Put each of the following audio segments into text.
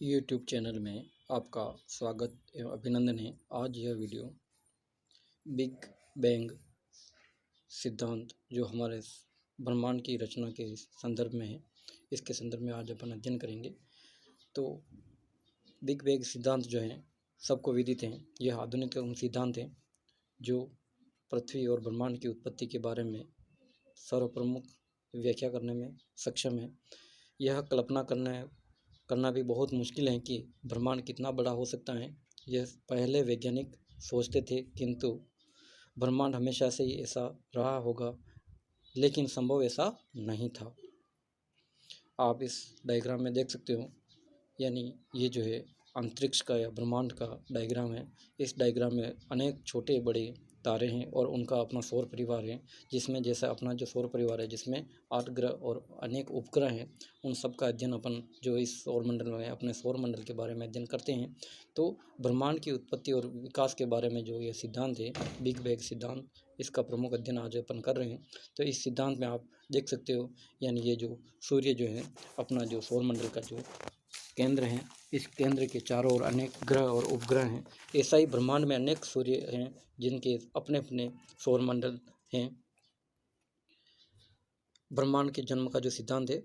YouTube channel में आपका स्वागत एवं अभिनंदन है। आज यह वीडियो बिग बैंग सिद्धांत जो हमारे ब्रह्मांड की रचना के संदर्भ में है, इसके संदर्भ में आज अपन अध्ययन करेंगे। तो बिग बैंग सिद्धांत जो है सबको विदित हैं। यह आधुनिक सिद्धांत है जो पृथ्वी और ब्रह्मांड की उत्पत्ति के बारे में सर्वप्रमुख व्याख्या करने में सक्षम है। यह कल्पना करना भी बहुत मुश्किल है कि ब्रह्मांड कितना बड़ा हो सकता है। यह पहले वैज्ञानिक सोचते थे, किंतु ब्रह्मांड हमेशा से ही ऐसा रहा होगा, लेकिन संभव ऐसा नहीं था। आप इस डायग्राम में देख सकते हो, यानी ये जो है अंतरिक्ष का या ब्रह्मांड का डायग्राम है। इस डायग्राम में अनेक छोटे बड़े तारे हैं और उनका अपना सौर परिवार है, जिसमें जैसा अपना जो सौर परिवार है जिसमें 8 ग्रह और अनेक उपग्रह हैं, उन सब का अध्ययन अपन जो इस सौर मंडल में अपने सौर मंडल के बारे में अध्ययन करते हैं। तो ब्रह्मांड की उत्पत्ति और विकास के बारे में जो ये सिद्धांत है बिग बैंग सिद्धांत, इसका प्रमुख अध्ययन आज अपन कर रहे हैं। तो इस सिद्धांत में आप देख सकते हो, यानी ये जो सूर्य जो है अपना जो सौर मंडल का जो केंद्र है, इस केंद्र के चारों ओर अनेक ग्रह और उपग्रह हैं। ऐसा ही ब्रह्मांड में अनेक सूर्य हैं जिनके अपने अपने सौर मंडल हैं। ब्रह्मांड के जन्म का जो सिद्धांत है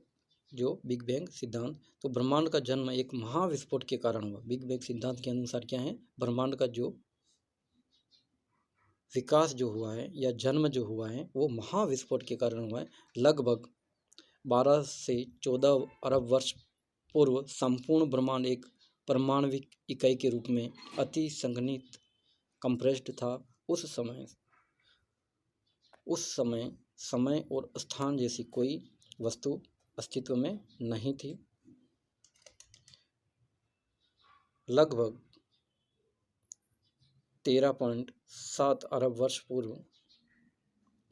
जो बिग बैंग सिद्धांत, तो ब्रह्मांड का जन्म एक महाविस्फोट के कारण हुआ। बिग बैंग सिद्धांत के अनुसार क्या है, ब्रह्मांड का जो विकास जो हुआ है या जन्म जो हुआ है वो महाविस्फोट के कारण हुआ है। लगभग 12 से 14 अरब वर्ष पूर्व संपूर्ण ब्रह्मांड एक परमाणविक इकाई के रूप में अति संघनित कंप्रेस्ड था। उस समय समय और स्थान जैसी कोई वस्तु अस्तित्व में नहीं थी। लगभग 13.7 अरब वर्ष पूर्व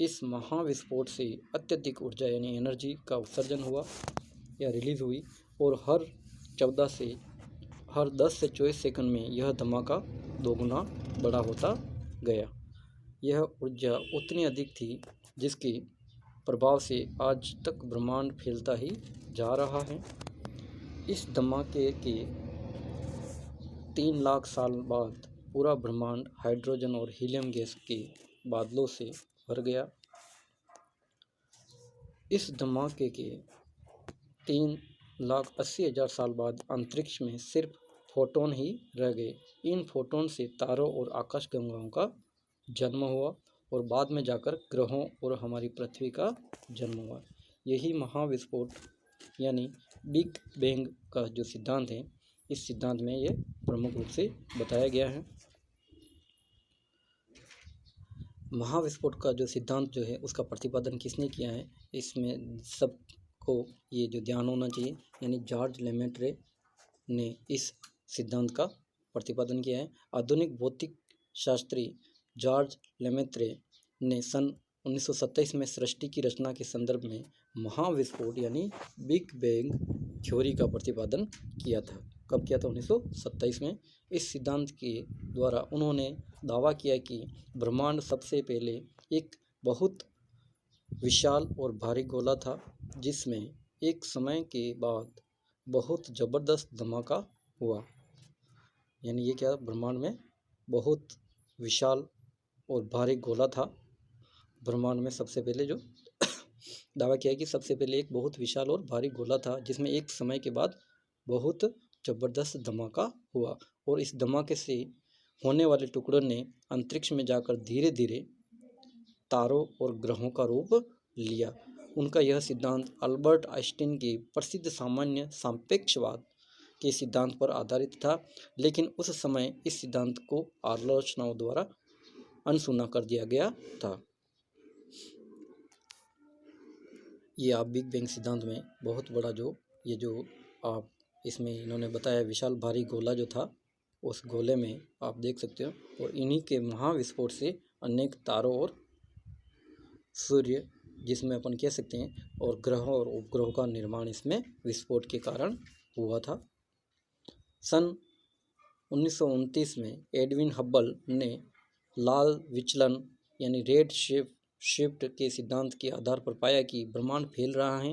इस महाविस्फोट से अत्यधिक ऊर्जा यानी एनर्जी का उत्सर्जन हुआ या रिलीज हुई, और हर 10 से 24 सेकंड में यह धमाका दोगुना बड़ा होता गया। यह ऊर्जा उतनी अधिक थी जिसके प्रभाव से आज तक ब्रह्मांड फैलता ही जा रहा है। इस धमाके के 3 लाख साल बाद पूरा ब्रह्मांड हाइड्रोजन और हीलियम गैस के बादलों से भर गया। इस धमाके के 3,80,000 साल बाद अंतरिक्ष में सिर्फ फोटोन ही रह गए। इन फोटोन से तारों और आकाशगंगाओं का जन्म हुआ और बाद में जाकर ग्रहों और हमारी पृथ्वी का जन्म हुआ। यही महाविस्फोट यानी बिग बैंग का जो सिद्धांत है, इस सिद्धांत में ये प्रमुख रूप से बताया गया है। महाविस्फोट का जो सिद्धांत जो है उसका प्रतिपादन किसने किया है, इसमें सबको ये जो ध्यान होना चाहिए, यानी जॉर्ज लेमेट्रे ने इस सिद्धांत का प्रतिपादन किया है। आधुनिक भौतिक शास्त्री जॉर्ज लेमेत्रे ने सन 1927 में सृष्टि की रचना के संदर्भ में महाविस्फोट यानी बिग बैंग थ्योरी का प्रतिपादन किया था। कब किया था? 1927 में। इस सिद्धांत के द्वारा उन्होंने दावा किया कि ब्रह्मांड सबसे पहले एक बहुत विशाल और भारी गोला था, जिसमें एक समय के बाद बहुत ज़बरदस्त धमाका हुआ। यानी ये क्या, ब्रह्मांड में बहुत विशाल और भारी गोला था। ब्रह्मांड में सबसे पहले जो दावा किया कि सबसे पहले एक बहुत विशाल और भारी गोला था, जिसमें एक समय के बाद बहुत ज़बरदस्त धमाका हुआ, और इस धमाके से होने वाले टुकड़ों ने अंतरिक्ष में जाकर धीरे धीरे तारों और ग्रहों का रूप लिया। उनका यह सिद्धांत अल्बर्ट आइंस्टीन के प्रसिद्ध सामान्य सापेक्षवाद के सिद्धांत पर आधारित था, लेकिन उस समय इस सिद्धांत को आलोचनाओं द्वारा अनसुना कर दिया गया था। ये आप बिग बैंग सिद्धांत में बहुत बड़ा जो आप इसमें इन्होंने बताया विशाल भारी गोला जो था, उस गोले में आप देख सकते हो, और इन्हीं के महाविस्फोट से अनेक तारों और सूर्य, जिसमें अपन कह सकते हैं, और ग्रहों और उपग्रहों का निर्माण इसमें विस्फोट के कारण हुआ था। सन 1929 में एडविन हब्बल ने लाल विचलन यानी रेड शिफ्ट के सिद्धांत के आधार पर पाया कि ब्रह्मांड फैल रहा है।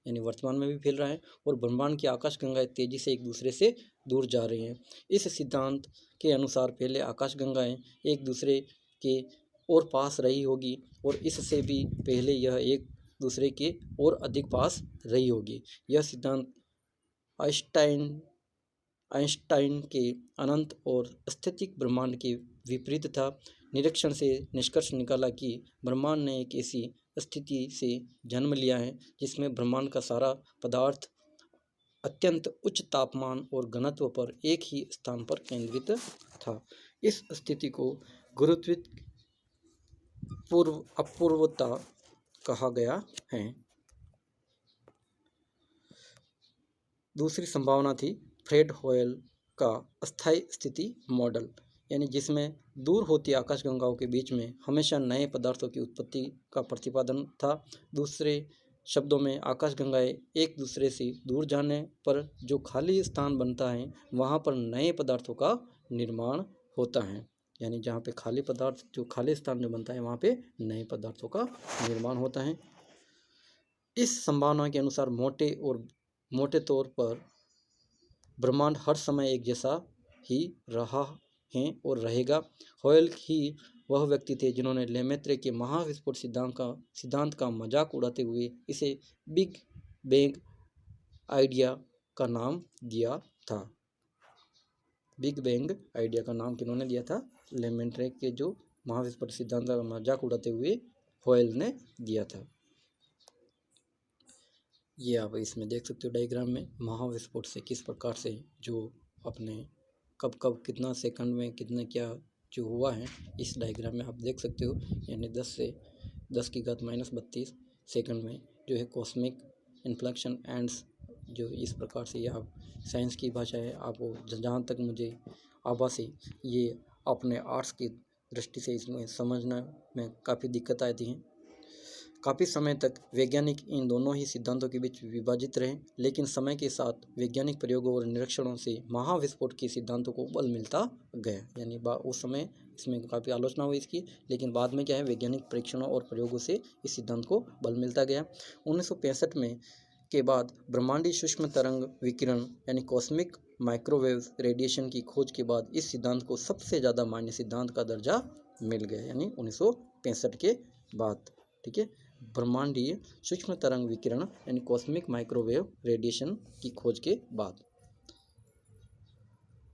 यानी वर्तमान में भी फैल रहा है, और ब्रह्मांड की आकाशगंगाएं तेजी से एक दूसरे से दूर जा रही हैं। इस सिद्धांत के अनुसार पहले आकाशगंगाएं एक दूसरे के और पास रही होगी, और इससे भी पहले यह एक दूसरे के और अधिक पास रही होगी। यह सिद्धांत आइंस्टाइन के अनंत और स्थैतिक ब्रह्मांड के विपरीत था। निरीक्षण से निष्कर्ष निकाला कि ब्रह्मांड ने एक ऐसी स्थिति से जन्म लिया है जिसमें ब्रह्मांड का सारा पदार्थ अत्यंत उच्च तापमान और घनत्व पर एक ही स्थान पर केंद्रित था। इस स्थिति को गुरुत्वाकर्षण अपूर्वता कहा गया है। दूसरी संभावना थी फ्रेड होयल का अस्थायी स्थिति मॉडल, यानी जिसमें दूर होती आकाशगंगाओं के बीच में हमेशा नए पदार्थों की उत्पत्ति का प्रतिपादन था। दूसरे शब्दों में आकाशगंगाएं एक दूसरे से दूर जाने पर जो खाली स्थान बनता है वहाँ पर नए पदार्थों का निर्माण होता है, यानी जहाँ पे खाली पदार्थ जो खाली स्थान जो बनता है वहाँ पे नए पदार्थों का निर्माण होता है। इस संभावना के अनुसार मोटे तौर पर ब्रह्मांड हर समय एक जैसा ही रहा है और रहेगा। होयल ही वह व्यक्ति थे जिन्होंने लेमेत्रे के महाविस्फोट सिद्धांत का मजाक उड़ाते हुए इसे बिग बैंग आइडिया का नाम दिया था। बिग बैंग आइडिया का नाम किन्होंने दिया था? लेमेत्रे के जो महाविस्फोट सिद्धांत का मजाक उड़ाते हुए होयल ने दिया था। ये आप इसमें देख सकते हो डायग्राम में, महाविस्फोट से किस प्रकार से जो अपने कब कितना सेकंड में कितने क्या जो हुआ है इस डायग्राम में आप देख सकते हो। यानी 10 की घात -32 सेकंड में जो है कॉस्मिक इन्फ्लेक्शन एंड्स, जो इस प्रकार से ये आप साइंस की भाषा है। आपको जहाँ तक मुझे आभासी ये अपने आर्ट्स की दृष्टि से इसमें समझने में काफ़ी दिक्कत आती है। काफ़ी समय तक वैज्ञानिक इन दोनों ही सिद्धांतों के बीच विभाजित रहे, लेकिन समय के साथ वैज्ञानिक प्रयोगों और निरीक्षणों से महाविस्फोट के सिद्धांतों को बल मिलता गया। यानी उस समय इसमें काफ़ी आलोचना हुई इसकी, लेकिन बाद में क्या है वैज्ञानिक परीक्षणों और प्रयोगों से इस सिद्धांत को बल मिलता गया। 1965 में के बाद ब्रह्मांडीय सूक्ष्म तरंग विकिरण यानी कॉस्मिक माइक्रोवेव रेडिएशन की खोज के बाद इस सिद्धांत को सबसे ज़्यादा मान्य सिद्धांत का दर्जा मिल गया, यानी 1965 के बाद। ठीक है, ब्रह्मांडीय सूक्ष्म तरंग विकिरण यानी कॉस्मिक माइक्रोवेव रेडिएशन की खोज के बाद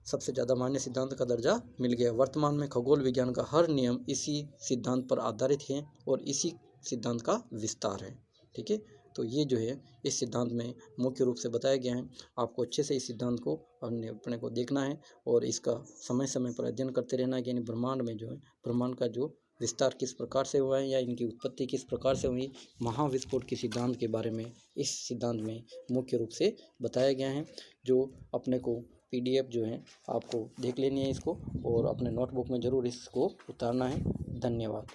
सबसे ज़्यादा मान्य सिद्धांत का दर्जा मिल गया। वर्तमान में खगोल विज्ञान का हर नियम इसी सिद्धांत पर आधारित है और इसी सिद्धांत का विस्तार है। ठीक है, तो ये जो है इस सिद्धांत में मुख्य रूप से बताया गया है। आपको अच्छे से इस सिद्धांत को अपने को देखना है और इसका समय समय पर अध्ययन करते रहना है कि यानी ब्रह्मांड में जो है ब्रह्मांड का जो विस्तार किस प्रकार से हुआ है या इनकी उत्पत्ति किस प्रकार से हुई, महाविस्फोट के सिद्धांत के बारे में इस सिद्धांत में मुख्य रूप से बताया गया है। जो अपने को PDF जो है आपको देख लेनी है इसको और अपने नोटबुक में ज़रूर इसको उतारना है। धन्यवाद।